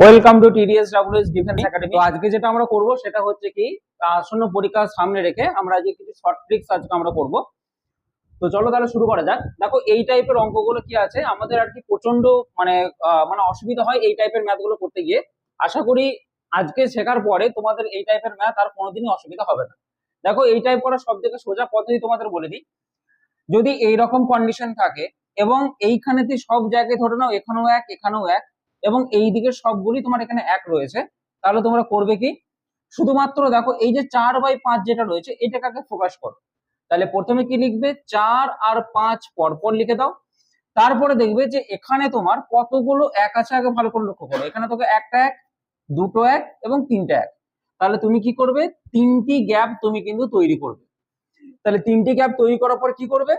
Welcome to TDS WS defence academy. তো আজকে যেটা আমরা করব সেটা হচ্ছে কি আসন্ন পরীক্ষা সামনে রেখে আমরা আজকে কিছু শর্ট ট্রিক্স আজকে আমরা করব। তো চলো তাহলে শুরু করা যাক। দেখো এই টাইপের অঙ্কগুলো কি আছে আমাদের আর কি প্রচন্ড মানে মানে অসুবিধা হয় এই টাইপের ম্যাথ গুলো করতে গিয়ে। আশা করি আজকে শেখার পরে তোমাদের এই টাইপের ম্যাথ আর কোনোদিনই অসুবিধা হবে না। দেখো এই টাইপ করা সব থেকে সোজা পদ্ধতি তোমাদের বলে দিই। যদি এইরকম কন্ডিশন থাকে এবং এইখানেতে সব জায়গায় ধরে নাও এখানেও এক এখানেও এক এবং এই দিকের সবগুলি তোমার এখানে এক রয়েছে, তাহলে তোমরা করবে কি শুধুমাত্র দেখো এই যে 4/5 যেটা রয়েছে এটাকে ফোকাস করো। তাহলে প্রথমে কি লিখবে 4 আর 5 পরপর লিখে দাও। তারপরে দেখবে যে এখানে তোমার কতগুলো এক আছে আগে ভালো করে লক্ষ্য করো। এখানে তোকে একটা এক, দুটো এক এবং তিনটা এক। তাহলে তুমি কি করবে তিনটি গ্যাপ তুমি কিন্তু তৈরি করবে। তাহলে তিনটি গ্যাপ তৈরি করার পর কি করবে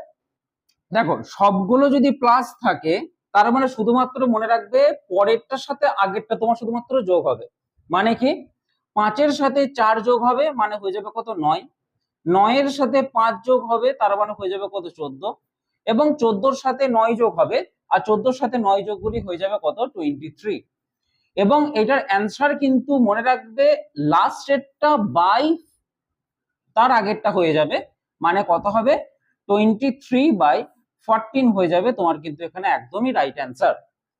দেখো সবগুলো যদি প্লাস থাকে তার মানে শুধুমাত্র মনে রাখবে পরেরটার সাথে আগেরটা তোমার শুধুমাত্র যোগ হবে। মানে কি 5-এর সাথে 4 যোগ হবে মানে হয়ে যাবে কত 9, 9-এর সাথে 5 যোগ হবে তার মানে হয়ে যাবে কত 14 এবং 14-র সাথে 9 যোগ হবে আর 14-র সাথে 9 যোগগুলি হয়ে যাবে কত 23। এবং এটার অ্যান্সার কিন্তু মনে রাখবে লাস্টেরটা বাই তার আগেরটা হয়ে যাবে মানে কত হবে 23/14 হয়ে যাবে তোমার কিন্তু এখানে একদমই রাইট অ্যান্সার।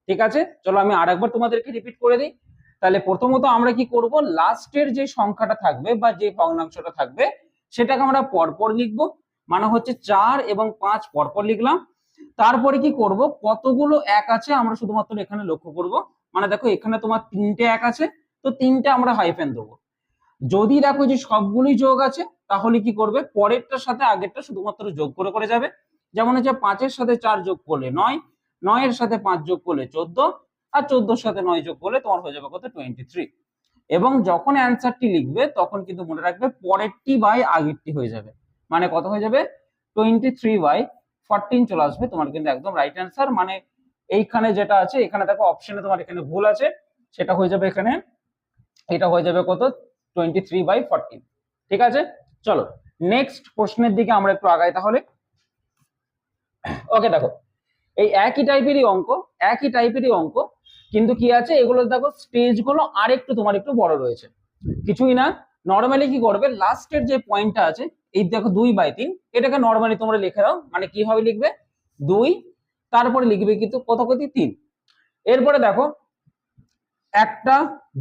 ঠিক আছে, চলো আমি আরেকবার তোমাদেরকে রিপিট করে দিই। তাহলে প্রথমত আমরা কি করব লাস্টের যে সংখ্যাটা থাকবে বা যে ভগ্নাংশটা থাকবে সেটাকে আমরা পরপর লিখবো। মানে হচ্ছে 4 এবং 5 পরপর লিখলাম। তারপরে কি করব কতগুলো এক আছে আমরা শুধুমাত্র এখানে লক্ষ্য করব। মানে দেখো এখানে তোমার তিনটে এক আছে, তো তিনটে আমরা হাইফেন দেবো। যদি দেখো যে সবগুলোই যোগ আছে তাহলে কি করবে পরেরটার সাথে আগেরটা শুধুমাত্র যোগ করে করে যাবে। যেমন হচ্ছে 5-এর সাথে 4 যোগ করলে 9, 9-এর সাথে 5 যোগ করলে 14 আর 14-র সাথে 9 যোগ করলে তোমার হয়ে যাবে কত 23। এবং যখন অ্যান্সারটি লিখবে তখন কিন্তু মনে রাখবে পরেরটি বাই আগেরটি হয়ে যাবে। মানে কত হয়ে যাবে 23/14 চলে আসবে তোমার কিন্তু একদম রাইট অ্যান্সার। মানে এইখানে যেটা আছে এখানে দেখো অপশনে তোমার এখানে ভুল আছে, সেটা হয়ে যাবে এখানে এটা হয়ে যাবে কত 23/14। ঠিক আছে, চলো নেক্সট প্রশ্নের দিকে আমরা একটু আগাই তাহলে। ওকে দেখো এই একই টাইপেরই অঙ্ক কিন্তু কি আছে এগুলো দেখো স্টেজ গুলো আর একটু তোমার একটু বড় রয়েছে। কিছুই না, নর্মালি কি করবে লাস্টের যে পয়েন্টটা আছে এই দেখো 2/3 এটাকে নর্মালি তোমরা লিখে দাও। মানে কিভাবে লিখবে 2 তারপরে লিখবে কিন্তু কত কত 3। এরপরে দেখো একটা,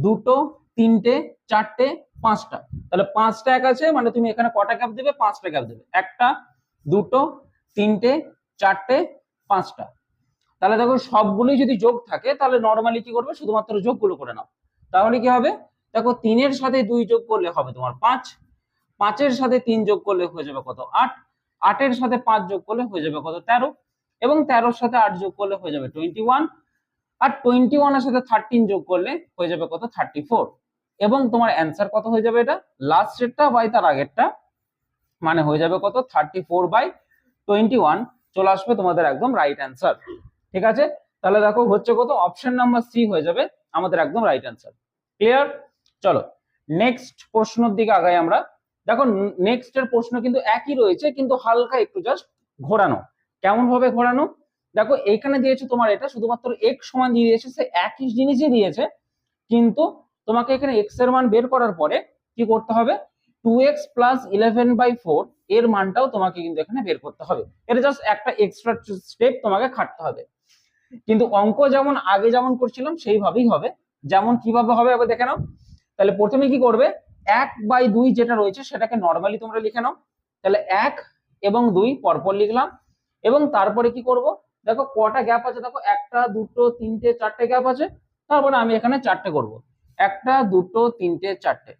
দুটো, তিনটে, চারটে, পাঁচটা। তাহলে 5টা এক আছে মানে তুমি এখানে কটা গ্যাপ দেবে 5টা গ্যাপ দেবে। একটা, দুটো, তিনটে, চারটে, পাঁচটা। তাহলে দেখো সবগুলোই যদি যোগ থাকে তাহলে নর্মালি কি করবে শুধুমাত্র যোগগুলো করে নাও। তাহলে কি হবে দেখো 3-এর সাথে 2 যোগ করলে হবে তোমার 5, 5-এর সাথে 3 যোগ করলে হয়ে যাবে কত 8, 8-এর সাথে 5 যোগ করলে হয়ে যাবে কত 13 এবং 13-র সাথে 8 যোগ করলে হয়ে যাবে 21 আর 21-এর সাথে 13 যোগ করলে হয়ে যাবে কত 34। এবং তোমার অ্যান্সার কত হয়ে যাবে এটা লাস্টেরটা বাই তার আগেরটা মানে হয়ে যাবে কত 34/21 চলে আসবে তোমাদের একদম রাইট অ্যান্সার। ঠিক আছে, তাহলে দেখো হচ্ছে কত অপশন নাম্বার সি হয়ে যাবে আমাদের একদম রাইট অ্যান্সার। ক্লিয়ার, চলো নেক্সট প্রশ্নের দিকে আগাই আমরা। দেখো নেক্সট এর প্রশ্ন কিন্তু একই রয়েছে কিন্তু হালকা একটু জাস্ট ঘোরানো। কেমন ভাবে ঘোরানো দেখো এইখানে দিয়েছে তোমার এটা শুধুমাত্র x সমান দিয়ে দিয়েছে, সে একই জিনিসই দিয়েছে কিন্তু তোমাকে এখানে x এর মান বের করার পরে কি করতে হবে 2x + 11/4 এর মানটাও তোমাকে কিন্তু এখানে বের করতে হবে। এটা জাস্ট একটা এক্সট্রা স্টেপ তোমাকে খাটতে হবে। কিন্তু অঙ্ক যেমন আগে যেমন করছিলাম সেইভাবেই হবে। যেমন কিভাবে হবে আবার দেখে নাও। তাহলে প্রথমে কি করবে 1/2 যেটা রয়েছে সেটাকে নর্মালি তোমরা লিখে নাও। তাহলে 1 এবং 2 পরপর লিখলাম এবং তারপরে কি করব দেখো কটা গ্যাপ আছে দেখো একটা, দুটো, তিনটে, চারটে গ্যাপ আছে। তারপরে আমি এখানে চারটে করব, একটা, দুটো, তিনটে, চারটে।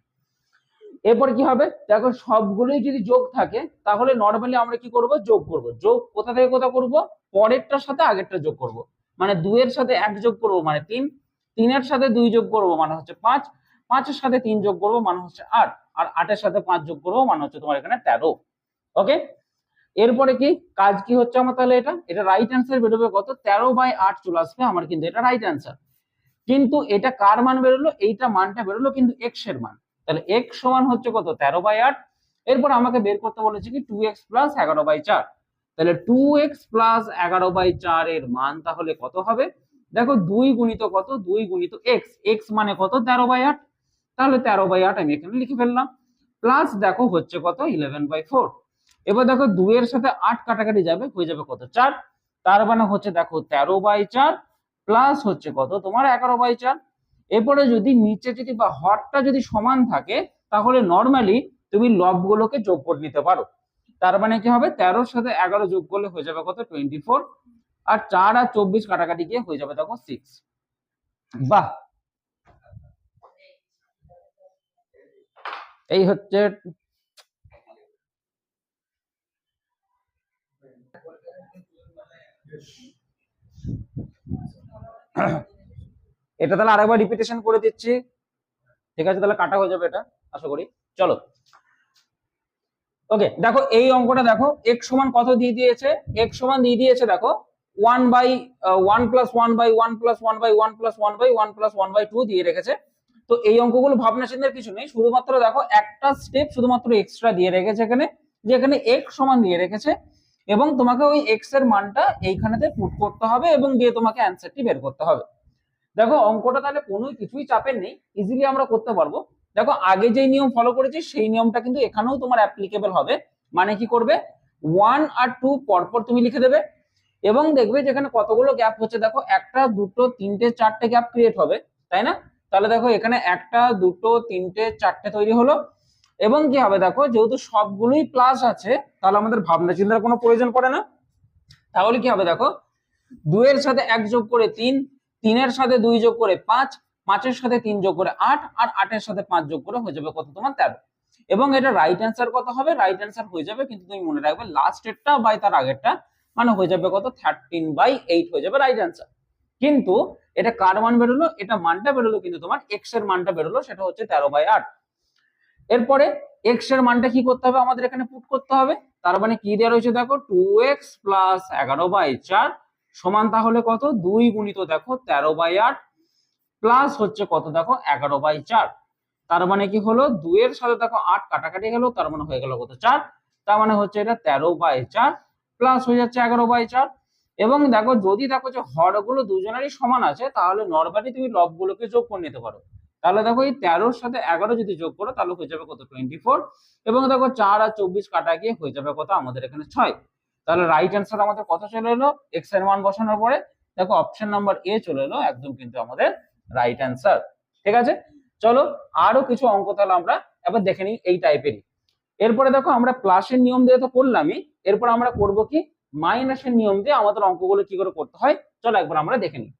এরপর কি হবে দেখো সবগুলোই যদি যোগ থাকে তাহলে নর্মালি আমরা কি করব যোগ করব। যোগ কোথা থেকে কোথা করব পরেরটার সাথে আগেরটা যোগ করব। মানে 2 এর সাথে 1 যোগ করব মানে 3, 3-এর সাথে 2 যোগ করব মানে হচ্ছে 5, 5-এর সাথে 3 যোগ করব মানে হচ্ছে 8 আর 8-এর সাথে 5 যোগ করব মানে হচ্ছে তোমার এখানে 13। ওকে, এরপরে কি কাজ কি হচ্ছে আমার তাহলে এটা রাইট অ্যান্সার বেরোবে কত 13/8 চলে আসবে আমার কিন্তু এটা রাইট অ্যান্সার। কিন্তু এটা কার মান বেরোলো এইটা মানটা বেরোলো কিন্তু x এর মান। তাহলে x সমান হচ্ছে কত 13/8। এরপর আমাকে বের করতে বলেছে কি 2x + 11/4। তাহলে 2x + 11/4 এর মান তাহলে কত হবে দেখো 2 গুণিত কত, 2 গুণিত এক্স, এক্স মানে কত 13/8, তাহলে 13/8 আমি এখানে লিখে ফেললাম। প্লাস দেখো হচ্ছে কত 11/4। এবার দেখো 2 এর সাথে 8 কাটাকাটি যাবে, হয়ে যাবে কত 4, তার মানে হচ্ছে দেখো 13/4 প্লাস হচ্ছে কত তোমার 11/4। এরপরে যদি নিচে যদি বা হরটা যদি সমান থাকে তাহলে নর্মালি তুমি লবগুলোকে যোগ করে নিতে পারো। তার মানে কি হবে 13 সাথে 11 যোগ করলে হয়ে যাবে কত 24, আর 4 আর 24 কাটাকাটি গিয়ে হয়ে যাবে দেখো 6। বাহ, এই হচ্ছে এটা। তাহলে আরেকবার রিপিটেশন করে দিচ্ছি, ঠিক আছে? তাহলে কাটা হয়ে যাবে এটা আশা করি। চলো ওকে, দেখো এই অঙ্কটা দেখো x সমান কত দিয়ে দিয়েছে, x সমান দিয়ে দিয়েছে দেখো 1 প্লাস 1 প্লাস 1 প্লাস 1 প্লাস 1/2 দিয়ে রেখেছে। তো এই অঙ্কগুলো ভাবনা চিন্তার কিছু নেই, শুধুমাত্র দেখো একটা স্টেপ শুধুমাত্র এক্সট্রা দিয়ে রেখেছে এখানে, যে এখানে x সমান দিয়ে রেখেছে এবং তোমাকে ওই x এর মানটা এইখানেতে পুট করতে হবে এবং দিয়ে তোমাকে অ্যান্সারটি বের করতে হবে। দেখো অঙ্কটা তাহলে কোনো কিছুই চাপের নেই, ইজিলি আমরা করতে পারবো। দেখো আগে যে নিয়ম ফলো করেছি সেই নিয়মটা কিন্তু এখানেও তোমার অ্যাপ্লিকেবল হবে। মানে কি করবে, 1 আর 2 পরপর তুমি লিখে দেবে এবং দেখবে যেখানে কতগুলো গ্যাপ হচ্ছে, দেখো একটা দুটো তিনটে চারটে গ্যাপ ক্রিয়েট হবে, তাই না? তাহলে দেখো এখানে একটা দুটো তিনটে চারটে তৈরি হলো এবং কি হবে দেখো যেহেতু সবগুলোই প্লাস আছে তাহলে আমাদের ভাবনা চিন্তার কোনো প্রয়োজন পড়ে না। তাহলে কি হবে দেখো 2 এর সাথে 1 যোগ করে 3, 3 এর সাথে 2 যোগ করে 5, 5 এর সাথে 3 যোগ করে 8, আর 8 এর সাথে 5 যোগ করে হয়ে যাবে কত তোমার 13। এবং এটা রাইট অ্যান্সার কত হবে, রাইট অ্যান্সার হয়ে যাবে, কিন্তু তুমি মনে রাখবে লাস্টেরটা বাই তার আগেরটা, মানে হয়ে যাবে কত 13/8 হয়ে যাবে রাইট অ্যান্সার। কিন্তু এটা কার মান বেরোলো, এটা মানটা বেরোলো কিন্তু তোমার এক্স এর মানটা বেরোলো, সেটা হচ্ছে 13/8। এরপরে এক্স এর মানটা কি করতে হবে আমাদের এখানে পুট করতে হবে। তার মানে কি দেওয়া রয়েছে দেখো 2x প্লাস 11/4 সমান তাহলে কত 2 গুণিত দেখো 13/8 প্লাস হচ্ছে কত দেখো 11/4। তার মানে কি হলো 2 এর সাথে দেখো 8 কাটাকাটি গেল, তার মানে হয়ে গেল কত 4, তার মানে হচ্ছে এটা 13/4 প্লাস হয়ে যাচ্ছে 11/4। এবং দেখো যদি দেখো যে হরগুলো দুজনেরই সমান আছে তাহলে নরমালি তুমি লবগুলোকে যোগ করে নিতে পারো। তাহলে দেখো এই 13 সাথে 11 যদি যোগ করো তাহলে হয়ে যাবে কত 24, এবং দেখো 4 আর 24 কাটা গিয়ে হয়ে যাবে কত আমাদের এখানে 6। তাহলে রাইট অ্যান্সার আমাদের কত চলে এলো এক্স এর মান বসানোর পরে, দেখো অপশন নাম্বার এ চলে এলো একদম কিন্তু আমাদের রাইট অ্যান্সার। ঠিক আছে, চলো আরো কিছু অঙ্ক তাহলে আমরা এবার দেখে নিই এই টাইপেরই। এরপরে দেখো আমরা প্লাসের নিয়ম দিয়ে তো করলামই, এরপর আমরা করব কি মাইনাসের নিয়ম দিয়ে আমাদের অঙ্কগুলো কি করে করতে হয়, চলো একবার আমরা দেখে নিই।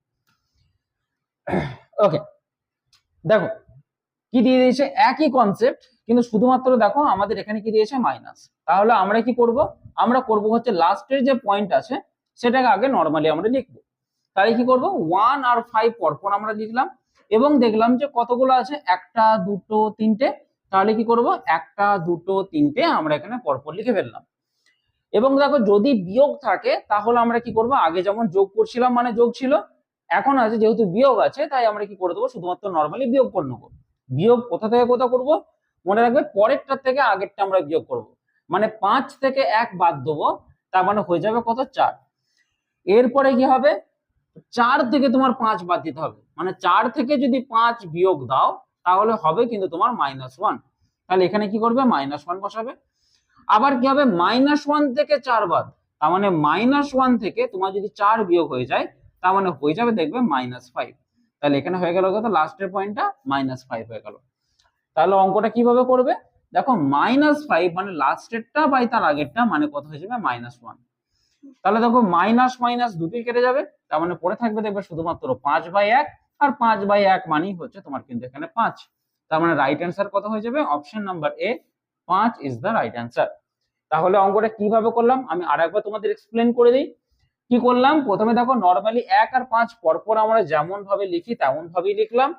ওকে, দেখো কি দিয়ে দিয়েছে একই কনসেপ্ট, কিন্তু শুধুমাত্র দেখো আমাদের এখানে কি দিয়েছে মাইনাস। তাহলে আমরা কি করব, আমরা করব হচ্ছে লাস্টের যে পয়েন্ট আছে সেটাকে আগে নরমালি আমরা লিখবো। তাহলে কি করব 1 আর 5 পরপর আমরা লিখলাম এবং দেখলাম যে কতগুলো আছে একটা দুটো তিনটে, তাহলে কি করব একটা দুটো তিনটে আমরা এখানে পরপর লিখে ফেললাম। এবং দেখো যদি বিয়োগ থাকে তাহলে আমরা কি করব আগে যেমন যোগ করছিলাম মানে যোগ ছিল, এখন আছে যেহেতু বিয়োগ আছে তাই আমরা কি করে দেবো শুধুমাত্র নরমালি বিয়োগ করে নেবো। বিয়োগ কোথা থেকে কোথা করব, মনে রাখবে পরেরটা থেকে আগেরটা আমরা বিয়োগ করব, মানে 5 থেকে 1 বাদ দেবো, তার মানে হয়ে যাবে কত 4। এরপরে কি হবে 4 থেকে তোমার 5 বাদ দিতে হবে, মানে 4 থেকে যদি 5 বিয়োগ দাও তাহলে হবে কিন্তু তোমার -1। তাহলে এখানে কি করবে -1 বসাবে। আবার কি হবে -1 থেকে 4 বাদ, তার মানে -1 থেকে তোমার যদি 4 বিয়োগ হয়ে যায় তার মানে হয়ে যাবে দেখবে -5। তাহলে এখানে হয়ে গেল কত লাস্টের পয়েন্টটা -5 হয়ে গেল। তাহলে অঙ্কটা কিভাবে করবে, দেখো -5 মানে লাস্টেরটা বাই তার আগেরটা, মানে কত হয়ে যাবে -1। তাহলে দেখো মাইনাস মাইনাস দুটোই কেটে যাবে, তার মানে পড়ে থাকবে দেখবে শুধুমাত্র 5/1, আর 5/1 মানেই হচ্ছে তোমার কিন্তু এখানে 5। তার মানে রাইট অ্যান্সার কত হয়ে যাবে option number A, 5 is the right answer. তাহলে অঙ্কটা কিভাবে করলাম আমি আরেকবার তোমাদের এক্সপ্লেন করে দিই। কি করলাম, প্রথমে দেখো নরমালি 1 আর 5 পরপর আমরা যেমন ভাবে লিখি তেমন ভাবেই লিখলাম,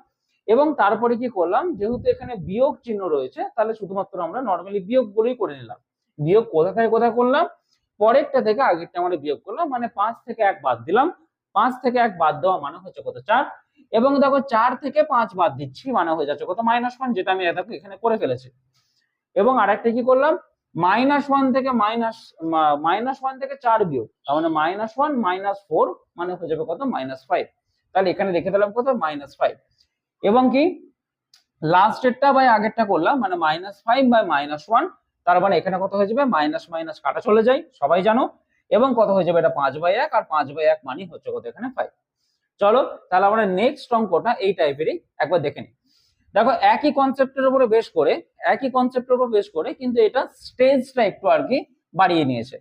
এবং তারপরে কি করলাম যেহেতু এখানে বিয়োগ চিহ্ন রয়েছে তাহলে শুধুমাত্র আমরা নরমালি বিয়োগ গুলোই করে নিলাম। বিয়োগ কোথা থেকে কোথায় করলাম, পরেরটা থেকে আগেরটা আমরা বিয়োগ করলাম, মানে 5 থেকে 1 বাদ দিলাম, 5 থেকে 1 বাদ দেওয়া মানে হচ্ছে কত 4, এবং দেখো 4 থেকে 5 বাদ দিচ্ছি মানে হয়ে যাচ্ছে কত -1, যেটা আমি দেখো এখানে করে ফেলেছি। এবং আরেকটা কি করলাম -1 থেকে -1 থেকে 4 বিয়োগ, তার মানে -1 -4 মানে হয়ে যাবে কত -5। তাহলে এখানে রেখে দিলাম কত -5 এবং কি লাস্টেরটা বাই আগেরটা করলাম মানে -5 বাই -1, তার মানে এখানে কত হয়ে যাবে মাইনাস মাইনাস কাটা চলে যায় সবাই জানো, এবং কত হয়ে যাবে এটা 5/1, আর 5/1 মানে হচ্ছে কত এখানে 5। চলো তাহলে আমরা নেক্সট অঙ্কটা এই টাইপেরই একবার দেখে নিই। দেখো একই কনসেপ্টের উপরে বেশ করে কিন্তু এটা স্টেজটা একটু আর কি বাড়িয়ে নিয়েছে।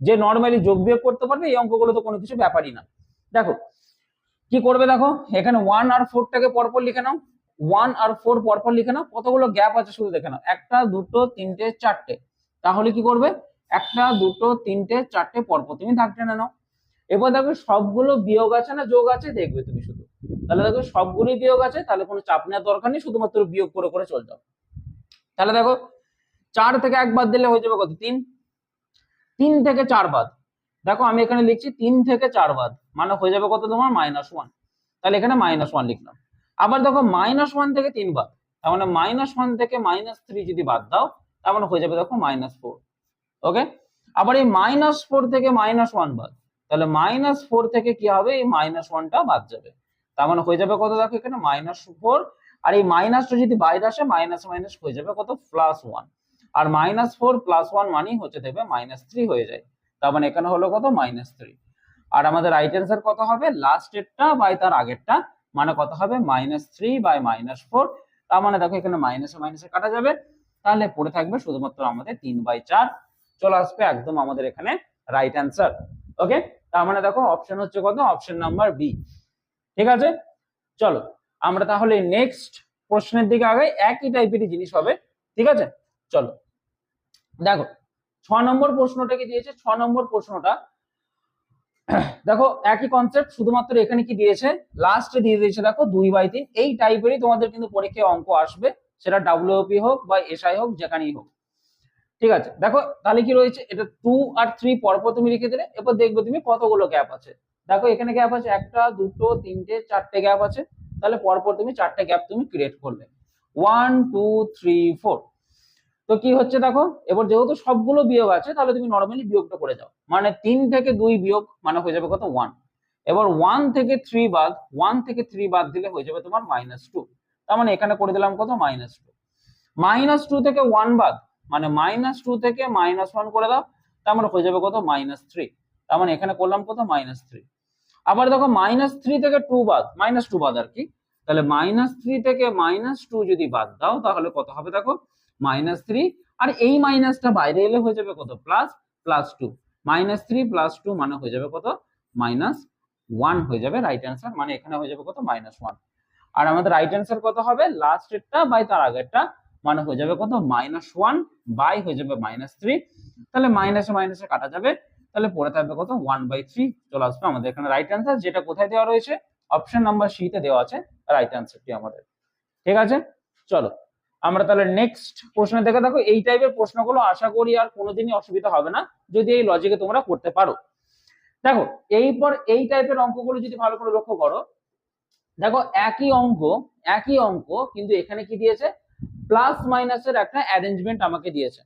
যে নর্মালি যোগ বিয়োগ করতে পারবে এই অঙ্কগুলো তো কোনো কিছু ব্যাপারই না। দেখো কি করবে, দেখো এখানে 1 আর 4টাকে পরপর লিখে নাও, 1 আর 4 পরপর লিখে নাও, কতগুলো গ্যাপ আছে শুধু দেখে নাও, 1টা 2টো 3টে 4টে। তাহলে কি করবে 1টা 2টো 3টে 4টে পরপর তুমি দাগ টেনে নাও। এবার দেখো সবগুলো বিয়োগ আছে না যোগ আছে দেখবে তুমি শুধু, তাহলে দেখো সবগুলোই বিয়োগ আছে, তাহলে কোনো চাপ নেওয়ার দরকার নেই, শুধুমাত্র বিয়োগ করে করে চলে যাও। তাহলে দেখো 4 থেকে 1 বাদ দিলে হয়ে যাবে কত 3, 3 থেকে 4 বাদ, দেখো আমি এখানে লিখছি 3 থেকে 4 বাদ মানে হয়ে যাবে কত তোমার -1, তাহলে এখানে -1 লিখলাম। আবার দেখো -1 থেকে 3 বাদ, তার মানে -1 থেকে -3 যদি বাদ দাও তার মানে হয়ে যাবে দেখো -4। ওকে, আবার এই -4 থেকে -1 বাদ, তাহলে -4 থেকে কি হবে এই -1টা বাদ যাবে, তার মানে হয়ে যাবে কত দেখো এখানে -4, আর এই মাইনাসটা যদি বাইরে আসে মাইনাস মাইনাস হয়ে যাবে কত +1, আর -4 + 1 মানেই হচ্ছে দেবে -3 হয়ে যায়, তার মানে এখানে হলো কত -3। আর আমাদের রাইট অ্যান্সার কত হবে লাস্টেরটা বাই তার আগেরটা মানে কত হবে -3 বাই -4, তার মানে দেখো এখানে মাইনাসে মাইনাসে কাটা যাবে, তাহলে পড়ে থাকবে শুধুমাত্র আমাদের 3/4 চলে আসবে একদম আমাদের এখানে রাইট অ্যান্সার। ওকে, তার মানে দেখো অপশন হচ্ছে কত অপশন নাম্বার বি। ঠিক আছে, চলো আমরা তাহলে নেক্সট প্রশ্নের দিকে আগাই, একই টাইপেরই জিনিস হবে। ঠিক আছে, চলো দেখো 6 নম্বর প্রশ্নটা কি দিয়েছে, 6 নম্বর প্রশ্নটা দেখো একই কনসেপ্ট, শুধুমাত্র এখানে কি দিয়েছে লাস্টে দিয়ে দিয়েছে দেখো 2/3। এই টাইপেরই তোমাদের কিন্তু পরীক্ষায় অঙ্ক আসবে, সেটা ডাব্লিউপি হোক বা এসআই হোক যেখানেই হোক। ঠিক আছে, দেখো তাহলে কি রয়েছে এটা 2 আর 3 পরপর তুমি লিখে দিলে, এরপর দেখবে তুমি কতগুলো গ্যাপ আছে। দেখো এখানে গ্যাপ আছে 1টা 2টো 3টে 4টে গ্যাপ আছে, তাহলে পরপর তুমি 4টে গ্যাপ তুমি ক্রিয়েট করলে 1 2 3 4। তো কি হচ্ছে দেখো এবার যেহেতু সবগুলো বিয়োগ আছে তাহলে তুমি নরমালি বিয়োগটা করে যাও, মানে 3 থেকে 2 বিয়োগ মানে হয়ে যাবে কত 1। এবার 1 থেকে 3 বাদ, 1 থেকে 3 বাদ দিলে হয়ে যাবে তোমার -2, তার মানে এখানে করে দিলাম কত -2। -2 থেকে 1 বাদ মানে -2 থেকে -1 করে দাও, তার মানে হয়ে যাবে কত -3, তার মানে এখানে করলাম কত -3। আবার দেখো -3 থেকে 2 বাদ -2 বাদ আর কি, তাহলে -3 থেকে -2 যদি বাদ দাও তাহলে কত হবে দেখো -3, আর এই মাইনাসটা বাইরে এলে হয়ে যাবে কত +2, -3 +2 মানে হয়ে যাবে কত -1 হয়ে যাবে রাইট অ্যান্সার, মানে এখানে হয়ে যাবে কত -1। আর আমাদের রাইট অ্যান্সার কত হবে লাস্টেরটা বাই তার আগেরটা মানে হয়ে যাবে কত -1 বাই হয়ে যাবে -3, তাহলে মাইনাসে মাইনাসে কাটা যাবে, তাহলে পড়ে থাকবে কত 1/3 চলে আসবে আমাদের এখানে রাইট অ্যান্সার, যেটা কোথায় দেওয়া রয়েছে অপশন নাম্বার সি তে দেওয়া আছে রাইট অ্যান্সারটি আমাদের। ঠিক আছে, চলো আমরা তাহলে নেক্সট প্রশ্ন দেখে, দেখো এই টাইপের প্রশ্নগুলো আশা করি আর কোনোদিনই অসুবিধা হবে না যদি এই লজিকে তোমরা করতে পারো। দেখো এইপর এই টাইপের অঙ্কগুলো যদি ভালো করে লক্ষ্য করো, দেখো একই অঙ্ক কিন্তু এখানে কি দিয়েছে প্লাস মাইনাসের একটা অ্যারেঞ্জমেন্ট আমাকে দিয়েছে।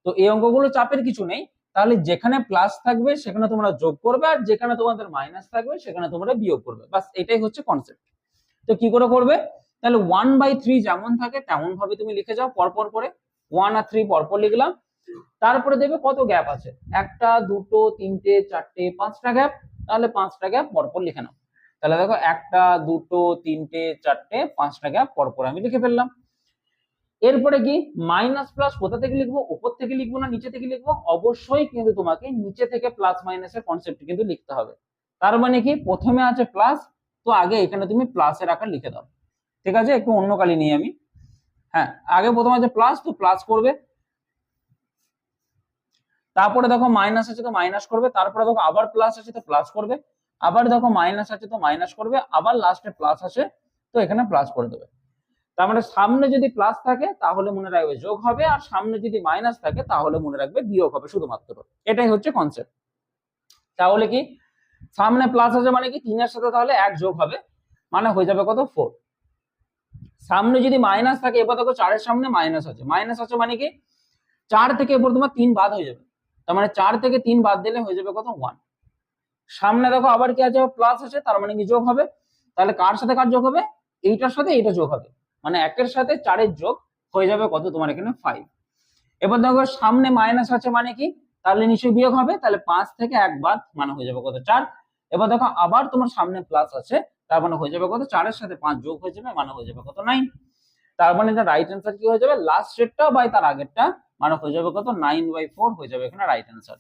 তো এই অঙ্কগুলো চাপের কিছু নেই, তাহলে যেখানে প্লাস থাকবে সেখানে তোমরা যোগ করবে, আর যেখানে তোমাদের মাইনাস থাকবে সেখানে তোমরা বিয়োগ করবে, বাস এটাই হচ্ছে কনসেপ্ট। তো কি করে করবে, তাহলে 1/3 যেমন থাকে তেমন ভাবে তুমি লিখে যাও পরপর করে, 1 আর 3 পরপর লিখলাম, তারপরে দেখবে কত গ্যাপ আছে 1টা 2টো 3টে 4টে 5টা গ্যাপ, তাহলে 5টা গ্যাপ পরপর লিখে নাও। তাহলে দেখো 1টা 2টো 3টে 4টে 5টা গ্যাপ পরপর আমি লিখে ফেললাম। এরপরে কি মাইনাস প্লাস কোথা থেকে লিখবো, উপর থেকে লিখবো না নিচে থেকে লিখবো, অবশ্যই কিন্তু তোমাকে নিচে থেকে প্লাস মাইনাসের কনসেপ্ট কিন্তু লিখতে হবে। তার মানে কি প্রথমে আছে প্লাস, তো আগে এখানে তুমি প্লাসের আকার লিখে দাও। ঠিক আছে, একটু অন্য কালি নিই আমি। হ্যাঁ, আগে প্রথমে আছে প্লাস, তো প্লাস করবে, তারপরে দেখো মাইনাস আছে তো মাইনাস করবে, তারপরে দেখো আবার প্লাস আছে তো প্লাস করবে, আবার দেখো মাইনাস আছে তো মাইনাস করবে, আবার লাস্টে প্লাস আছে তো এখানে প্লাস করে দেবে। তার মানে সামনে যদি প্লাস থাকে তাহলে মনে রাখবে যোগ হবে, আর সামনে যদি মাইনাস থাকে তাহলে মনে রাখবে বিয়োগ হবে শুধুমাত্র, এটাই হচ্ছে কনসেপ্ট। তাহলে কি সামনে প্লাস আছে মানে কি 3 এর সাথে তাহলে 1 যোগ হবে, মানে হয়ে যাবে কত 4। সামনে যদি মাইনাস থাকে, এবার দেখো 4 এর সামনে মাইনাস আছে মানে কি 4 থেকে এবার তোমার 3 বাদ হয়ে যাবে, তার মানে 4 থেকে 3 বাদ দিলে হয়ে যাবে কত 1। সামনে দেখো আবার কি আছে প্লাস আছে, তার মানে কি যোগ হবে, তাহলে কার সাথে কার যোগ হবে, এইটার সাথে এইটা যোগ হবে, মানে 1 এর সাথে 4 এর যোগ হয়ে যাবে কত তোমার এখানে 5। এবার দেখো সামনে মাইনাস আছে মানে কি, তাহলে নিশ্চয়ই বিয়োগ হবে, তাহলে 5 থেকে 1 বাদ মানে হয়ে যাবে কত 4। এবার দেখো আবার তোমার সামনে প্লাস আছে, তার মানে হয়ে যাবে কত 4 এর সাথে 5 যোগ হয়ে যাবে মানে হয়ে যাবে কত 9। তার মানে এটা রাইট অ্যান্সার কি হয়ে যাবে, লাস্ট স্টেটটা বাই তার আগেরটা, মানে হয়ে যাবে কত 9/4 হয়ে যাবে এখানে রাইট অ্যান্সার।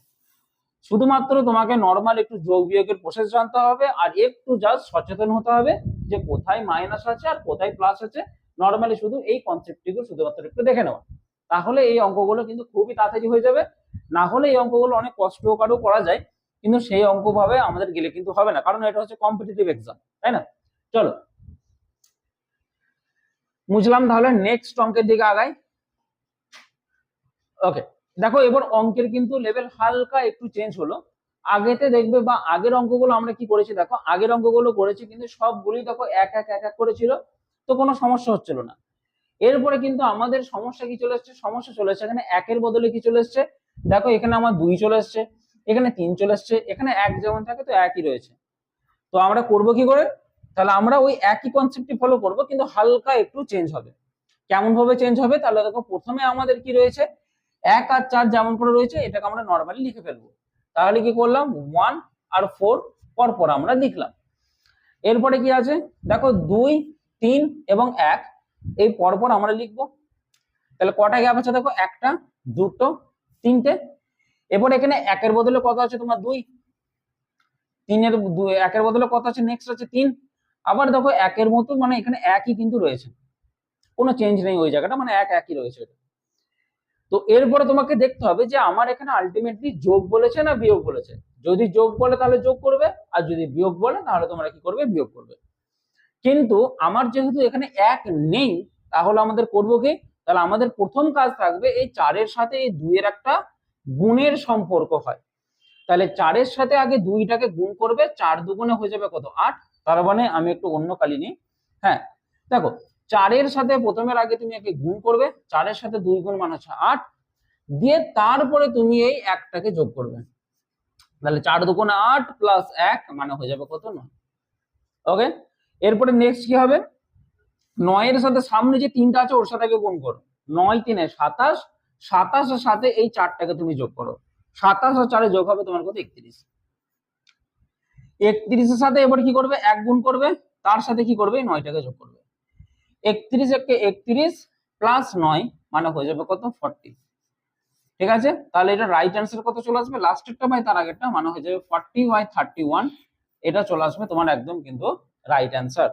শুধুমাত্র তোমাকে নর্মাল একটু যোগ বিয়োগের প্রসেস জানতে হবে আর একটু জাস্ট সচেতন হতে হবে যে কোথায় মাইনাস আছে আর কোথায় প্লাস আছে। নর্মালি শুধু এই কনসেপ্টটিকে শুধুমাত্র একটু দেখে নেওয়া, তাহলে এই অঙ্কগুলো কিন্তু খুবই তাড়াতাড়ি হয়ে যাবে। না হলে এই অঙ্কগুলো অনেক কষ্টকরও করা যায়, কিন্তু সেই অঙ্ক ভাবে আমাদের গেলে কিন্তু হবে না, কারণ এটা হচ্ছে কম্পিটিটিভ এক্সাম, তাই না? চলো বুঝলাম, তাহলে নেক্সট অঙ্কের দিকে আগাই। ওকে, দেখো এবার অঙ্কের কিন্তু লেভেল হালকা একটু চেঞ্জ হলো। আগেতে দেখবে বা আগের অঙ্কগুলো আমরা কি করেছি, দেখো আগের অঙ্কগুলো করেছি কিন্তু সবগুলি দেখো এক এক এক এক করেছিল, তো কোনো সমস্যা হচ্ছিল না। এরপরে কিন্তু আমাদের সমস্যা কি চলে এসছে, সমস্যা চলে এসছে এখানে একের বদলে কি চলে এসছে, দেখো এখানে আমার 2 চলে এসছে, এখানে 3 চলে এসছে, এখানে 1 যেমন থাকে তো একই রয়েছে। তো আমরা করব কি করে, তাহলে আমরা ওই একই কনসেপ্টই ফলো করব কিন্তু হালকা একটু চেঞ্জ হবে। কেমন ভাবে চেঞ্জ হবে, তাহলে দেখো প্রথমে আমাদের কি রয়েছে 1 আর 4 যেমন করে রয়েছে এটাকে আমরা নরমালি লিখে ফেলবো। তাহলে কি করলাম 1 আর 4 পরপর আমরা লিখলাম। এরপরে কি আছে দেখো 2 3 এবং 1 এই পরপর আমরা লিখবো। তাহলে কটা গ্যাপ আছে দেখো, একটা দুটো তিনটে। এরপর এখানে একের বদলে কত আছে তোমার 2, 1 এর বদলে কত আছে নেক্সট আছে 3। আবার দেখো একের মতো মানে এখানে একই কিন্তু রয়েছে, কোনো চেঞ্জ নেই ওই জায়গাটা, মানে একই রয়েছে। তো এরপরে তোমাকে দেখতে হবে যে আমার এখানে আলটিমেটলি যোগ বলেছে না বিয়োগ বলেছে। যদি যোগ বলে তাহলে যোগ করবে, আর যদি বিয়োগ বলে তাহলে তোমরা কি করবে, বিয়োগ করবে। কিন্তু আমার যেহেতু এখানে 1 নেই, তাহলে আমাদের করব কি, তাহলে আমাদের প্রথম কাজ থাকবে এই 4 এর সাথে এই 2 এর একটা গুণের সম্পর্ক হয়। তাহলে 4 এর সাথে আগে 2টাকে গুণ করবে, 4 দুগুণে হয়ে যাবে কত 8। তার মানে আমি একটু অন্য কালি নিই। হ্যাঁ দেখো 4 এর সাথে প্রথমের আগে তুমি একে গুণ করবে, 4 এর সাথে 2 গুণ মানে হচ্ছে 8, দিয়ে তারপরে তুমি এই একটাকে যোগ করবে। তাহলে 4 দুগুণে 8 প্লাস 1 মানে হয়ে যাবে কত 9। ওকে, এরপরে নেক্সট কি হবে, 9 এর সাথে সামনে যে 3টা আছে ওর সাথে গুণ করো, 9 3 27, 27 এর সাথে এই 4টাকে তুমি যোগ করো, 27 আর 4 যোগ হবে তোমার কত 31। 31 এর সাথে এবার কি করবে, 1 গুণ করবে, তার সাথে কি করবে 9টাকে যোগ করবে। 31 একে 31 প্লাস 9 মানে হয়ে যাবে কত 40। ঠিক আছে, তাহলে এটা রাইট অ্যান্সার কত চলে আসবে, লাস্টেরটা বাই তার আগেরটা মানে হয়ে যাবে 40/31। এটা চলে আসবে তোমার একদম কিন্তু রাইট অ্যান্সার।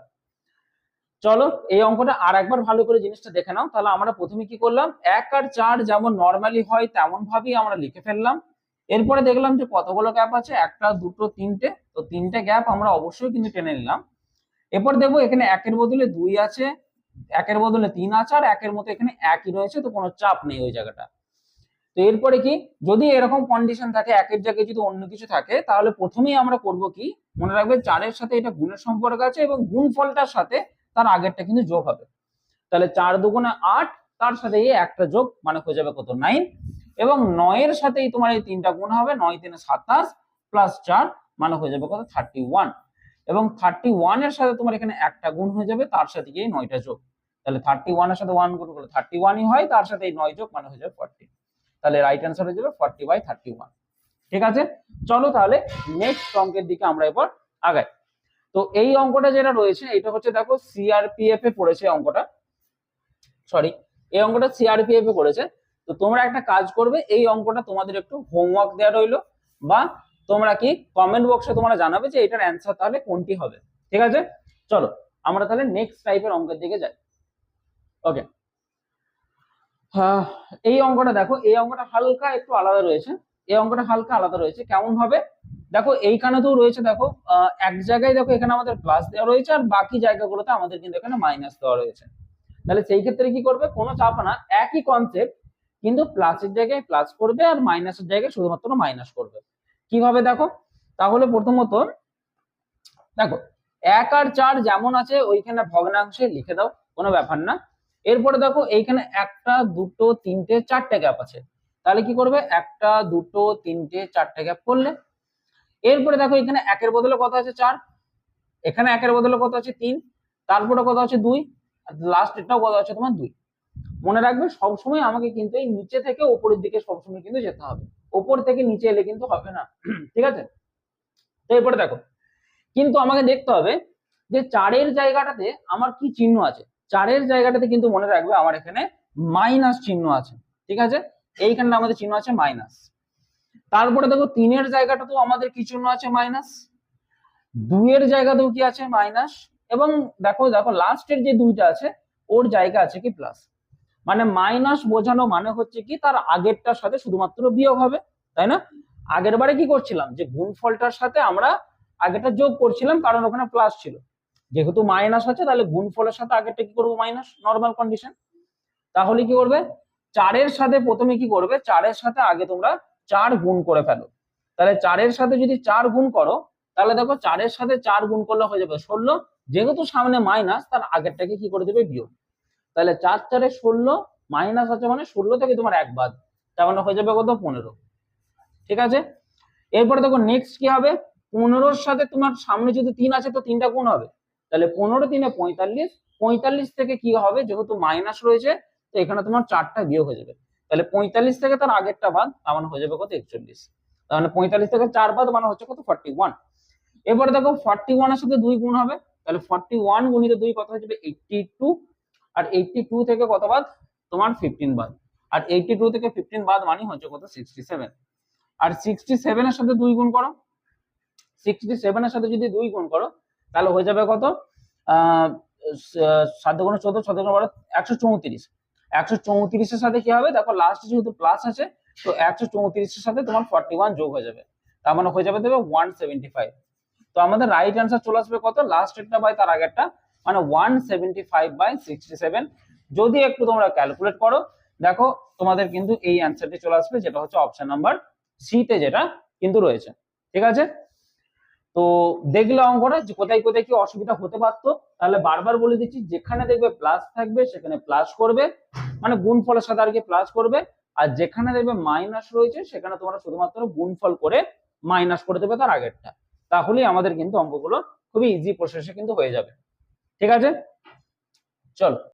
চলো এই অঙ্কটা আর একবার ভালো করে জিনিসটা দেখে নাও। তাহলে আমরা প্রথমে কি করলাম, 1 আর 4 যেমন নর্মালি হয় তেমন ভাবেই আমরা লিখে ফেললাম। এরপরে দেখলাম যে কতগুলো গ্যাপ আছে, একটা দুটো তিনটে, তো তিনটে গ্যাপ আমরা অবশ্যই কিন্তু টেনে নিলাম। এরপর দেখবো এখানে 1 এর বদলে 2 আছে, 1 এর বদলে 3 আছে, আর 1 এর মতো এখানে একই রয়েছে, তো কোনো চাপ নেই ওই জায়গাটা। তো এরপরে কি, যদি এরকম কন্ডিশন থাকে 1 এর জায়গায় যদি অন্য কিছু থাকে, তাহলে প্রথমেই আমরা করব কি, মনে রাখবে 4 এর সাথে এটা গুণের সম্পর্ক আছে এবং গুণফলটার সাথে তার আগেরটা কিন্তু যোগ হবে। তাহলে 4 দুগুণে 8, তার সাথে এই একটা যোগ মানে হয়ে যাবে কত 9, এবং 9 এর সাথেই তোমার এই 3টা গুণ হবে, 9 3 27 প্লাস 4 মানে হয়ে যাবে কত 31, এবং 31 এর সাথে তোমার এখানে একটা গুণ হয়ে যাবে, তার সাথে গিয়ে 9টা যোগ। তাহলে 31 এর সাথে 1 গুণ করলে 31ই হয়, তার সাথে এই 9 যোগ মানে হয়ে যাবে 40। তাহলে রাইট অ্যান্সার হয়ে যাবে 40/31। ঠিক আছে, চলো তাহলে নেক্সট অঙ্কের দিকে আমরা এবার আগাই। তো এই অঙ্কটা যেটা রয়েছে এটা হচ্ছে দেখো সিআরপিএফ এ পড়েছে অঙ্কটা, সরি এই অঙ্কটা সিআরপিএফ এ পড়েছে। তো তোমরা একটা কাজ করবে, এই অঙ্কটা তোমাদের একটু হোমওয়ার্ক দেওয়া রইলো, বা তোমরা কি কমেন্ট বক্সে তোমরা জানাবে যে এটার অ্যান্সার তাহলে কোনটি হবে। ঠিক আছে, চলো আমরা তাহলে নেক্সট টাইপের অঙ্কের দিকে যাই। ওকে, এই অঙ্কটা দেখো, এই অঙ্কটা হালকা একটু আলাদা রয়েছে। এই অঙ্কটা হালকা আলাদা রয়েছে কেমন হবে, দেখো এইখানেতেও রয়েছে, দেখো এক জায়গায় দেখো এখানে আমাদের প্লাস দেওয়া রয়েছে, আর বাকি জায়গাগুলোতে আমাদের কিন্তু এখানে মাইনাস দেওয়া রয়েছে। তাহলে সেই ক্ষেত্রে কি করবে, কোনো চাপ না, একই কনসেপ্ট, কিন্তু প্লাসের জায়গায় প্লাস করবে আর মাইনাসের জায়গায় শুধুমাত্র মাইনাস করবে। কিভাবে দেখো, তাহলে প্রথমত দেখো 1 আর 4 যেমন আছে ওইখানে ভগ্নাংশে লিখে দাও, কোনো ব্যাপার না। এরপরে দেখো এইখানে একটা দুটো তিনটে চারটে গ্যাপ আছে, তাহলে কি করবে, একটা দুটো তিনটে চারটে গ্যাপ করলে। এরপরে দেখো এখানে 1 এর বদলে কত আছে 4, এখানে একের বদলে কত আছে 3, তারপরে কত আছে 2, আর লাস্ট এটাও কত আছে তোমার 2। মনে রাখবে সবসময় আমাকে কিন্তু এই নিচে থেকে উপরের দিকে সবসময় কিন্তু যেতে হবে, উপর থেকে নিচে এলে কিন্তু হবে না। ঠিক আছে, তো এরপরে দেখো, কিন্তু আমাকে দেখতে হবে যে 4-এর জায়গাটাতে আমার কি চিহ্ন আছে। 4-এর জায়গাটাতে কিন্তু মনে রাখবে আমার এখানে মাইনাস চিহ্ন আছে। ঠিক আছে, এইখানে আমাদের চিহ্ন আছে মাইনাস। তারপরে দেখো 3-এর জায়গাটাতেও আমাদের কি চিহ্ন আছে মাইনাস, 2-এর জায়গাতেও কি আছে মাইনাস, এবং দেখো দেখো লাস্টের যে 2টা আছে ওর জায়গা আছে কি প্লাস। মানে মাইনাস বোঝানো মানে হচ্ছে কি তার আগেরটার সাথে শুধুমাত্র বিয়োগ হবে, তাই না? আগের বারে কি করছিলাম, যে গুণফলটার সাথে আমরা আগেরটা যোগ করছিলাম, কারণ ওখানে প্লাস ছিল। যেহেতু মাইনাস আছে তাহলে গুণফলের সাথে আগেরটা কি করবো মাইনাস, নর্মাল কন্ডিশন। তাহলে কি করবে, 4-এর সাথে প্রথমে কি করবে, 4-এর সাথে আগে তোমরা 4 গুণ করে ফেলো। তাহলে 4-এর সাথে যদি 4 গুণ করো, তাহলে দেখো 4-এর সাথে 4 গুণ করলে হয়ে যাবে 16। যেহেতু সামনে মাইনাস, তার আগেরটাকে কি করে দেবে বিয়োগ। তাহলে 4 4 16, মাইনাস আছে মানে 16 থেকে তোমার 1 বাদ, তার মানে হয়ে যাবে কত 15। ঠিক আছে, এরপরে দেখো নেক্সট কি হবে, 15-র সাথে তোমার সামনে যদি 3 আছে তো 3টা গুণ হবে, তাহলে 15 3 45, 45 থেকে কি হবে, যেহেতু মাইনাস রয়েছে তো এখানে তোমার 4টা বিয়োগ হয়ে যাবে। তাহলে 45 থেকে তার আগেরটা বাদ, তার মানে হয়ে যাবে কত 41। তার মানে 45 থেকে 4 বাদ মানে হচ্ছে কত 41। এবারে দেখো 41 এর সাথে 2 গুণ হবে, তাহলে 41 গুণিত 2 কত হয়ে যাবে 82। আর 82 থেকে কত বাদ, তোমার 15 বাদ, আর 82 থেকে 15 বাদ মানে হচ্ছে কত 67। আর 67 এর সাথে 2 গুণ করো, 67 এর সাথে যদি 2 গুণ করো তাহলে হয়ে যাবে কত, 7 গুণ 14, 14 গুণ 12, 134। 134 এর সাথে কি হবে, দেখো লাস্টে যেহেতু প্লাস আছে তো 134 এর সাথে তোমার 41 যোগ হয়ে যাবে, তার মানে হয়ে যাবে দেবে 175। তো আমাদের রাইট অ্যান্সার চলে আসবে কত, লাস্টেরটা বাই তার আগেরটা, মানে 175/67। যদি একটু তোমরা ক্যালকুলেট করো, দেখো তোমাদের কিন্তু এই অ্যান্সারটি চলে আসবে, যেটা হচ্ছে অপশন নাম্বার সি তে যেটা কিন্তু রয়েছে। ঠিক আছে, তো দেখলে অঙ্কটা যে কোথায় কোথায় কি অসুবিধা হতে পারতো। তাহলে বারবার বলে দিচ্ছি, যেখানে দেখবে প্লাস থাকবে সেখানে প্লাস করবে, মানে গুণফলের সাথে আর কি প্লাস করবে, আর যেখানে দেখবে মাইনাস রয়েছে সেখানে তোমরা শুধুমাত্র গুণফল করে মাইনাস করে দেবে তার আগেরটা। তাহলেই আমাদের কিন্তু অঙ্কগুলো খুবই ইজি প্রসেসে কিন্তু হয়ে যাবে। ঠিক আছে, চলো।